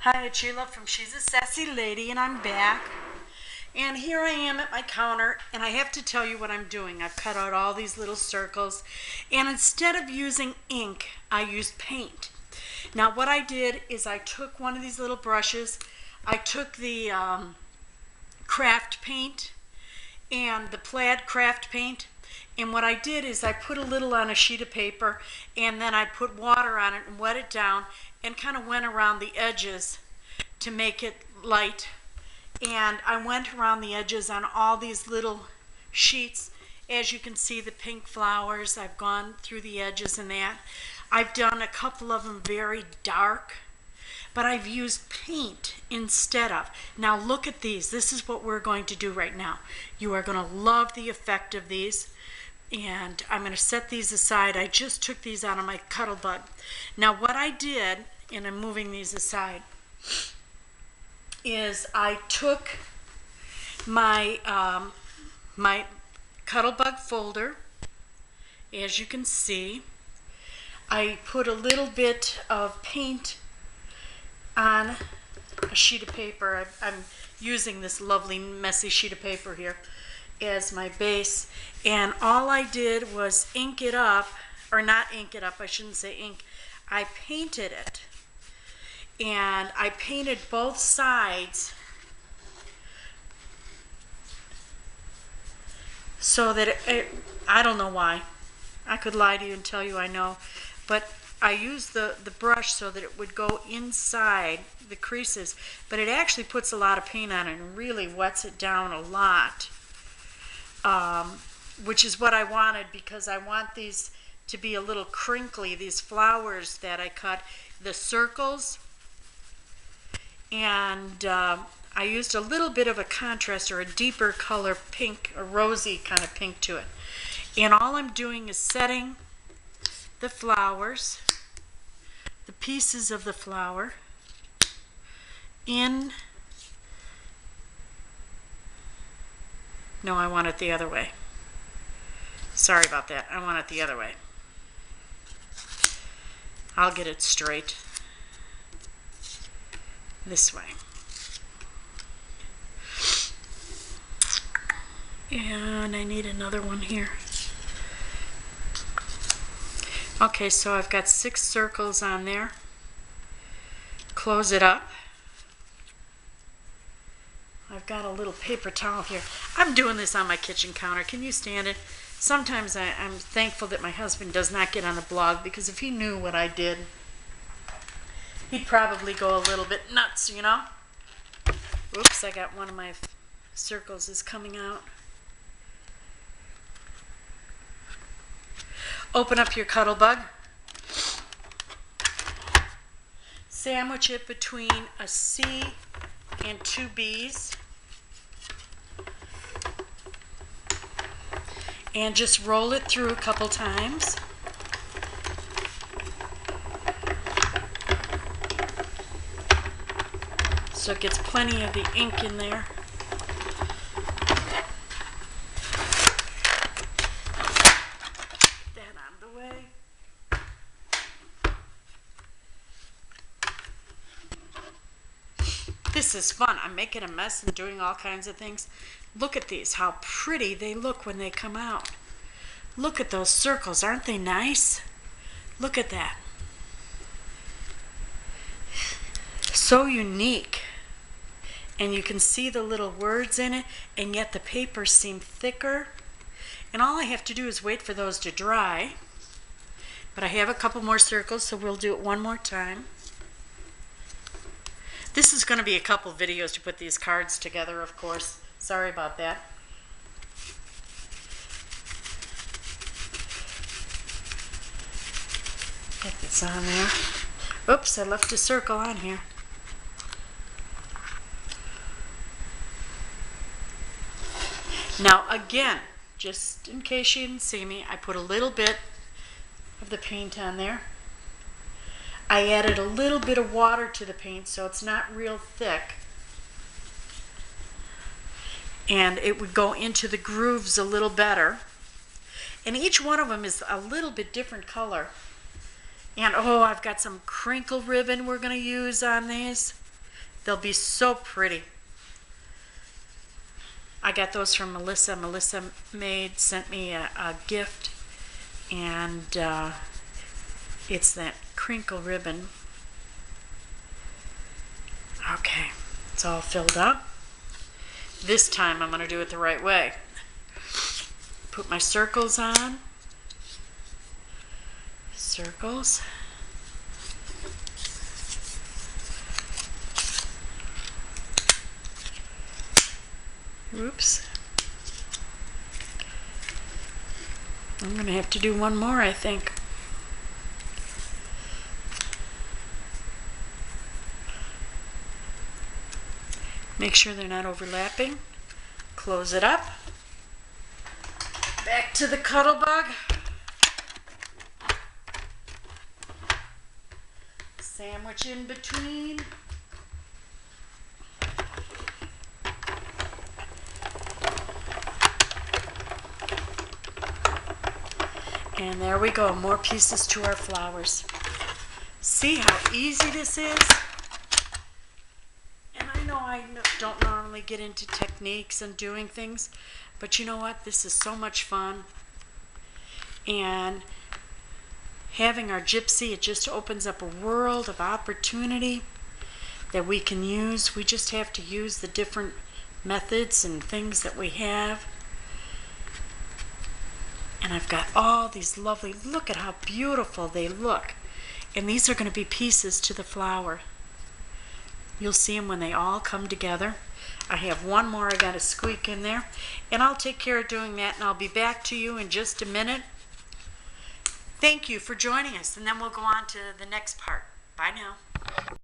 Hi, it's Sheila from She's a Sassy Lady, and I'm back. And here I am at my counter, and I have to tell you what I'm doing. I've cut out all these little circles, and instead of using ink, I used paint. Now, what I did is I took one of these little brushes, I took the craft paint, and the plaid craft paint, and what I did is I put a little on a sheet of paper, and then I put water on it and wet it down and kind of went around the edges to make it light. And I went around the edges on all these little sheets. As you can see, the pink flowers, I've gone through the edges and that. I've done a couple of them very dark, but I've used paint instead of. Now look at these. This is what we're going to do right now. You are going to love the effect of these. And I'm going to set these aside. I just took these out of my Cuttlebug. Now what I did, and I'm moving these aside, is I took my my Cuttlebug folder. As you can see, I put a little bit of paint on a sheet of paper. I'm using this lovely messy sheet of paper here as my base, and all I did was ink it up, or not ink it up, I shouldn't say ink, I painted it, and I painted both sides so that I don't know why, I could lie to you and tell you I know, but I used the brush so that it would go inside the creases, but it actually puts a lot of paint on it and really wets it down a lot. Which is what I wanted, because I want these to be a little crinkly, these flowers that I cut, the circles, and I used a little bit of a contrast or a deeper color pink, a rosy kind of pink to it. And all I'm doing is setting the flowers, the pieces of the flower, in. No, I want it the other way. Sorry about that. I want it the other way. I'll get it straight. This way. And I need another one here. Okay, so I've got 6 circles on there. Close it up. I've got a little paper towel here. I'm doing this on my kitchen counter. Can you stand it? Sometimes I'm thankful that my husband does not get on the blog, because if he knew what I did, he'd probably go a little bit nuts, you know? Oops, I got one of my circles is coming out. Open up your Cuttlebug. Sandwich it between a C and 2 B's. And just roll it through a couple times. So it gets plenty of the ink in there. Get that out of the way. This is fun. I'm making a mess and doing all kinds of things. Look at these, how pretty they look when they come out. Look at those circles, aren't they nice? Look at that. So unique. And you can see the little words in it, and yet the papers seem thicker. And all I have to do is wait for those to dry. But I have a couple more circles, so we'll do it one more time. This is going to be a couple videos to put these cards together, of course. Sorry about that. Get this on there. Oops, I left a circle on here. Now again, just in case you didn't see me, I put a little bit of the paint on there. I added a little bit of water to the paint so it's not real thick. And it would go into the grooves a little better. And each one of them is a little bit different color. And oh, I've got some crinkle ribbon we're going to use on these. They'll be so pretty. I got those from Melissa. Melissa sent me a gift, and it's that crinkle ribbon. Okay, it's all filled up. This time I'm going to do it the right way. Put my circles on. Circles. Oops. I'm going to have to do one more, I think. Make sure they're not overlapping. Close it up. Back to the Cuttlebug. Sandwich in between. And there we go, more pieces to our flowers. See how easy this is? And I know I don't normally get into techniques and doing things, but you know what? This is so much fun. And having our gypsy, it just opens up a world of opportunity that we can use. We just have to use the different methods and things that we have. And I've got all these lovely, look at how beautiful they look. And these are going to be pieces to the flower. You'll see them when they all come together. I have one more I got to squeak in there. And I'll take care of doing that, and I'll be back to you in just a minute. Thank you for joining us, and then we'll go on to the next part. Bye now.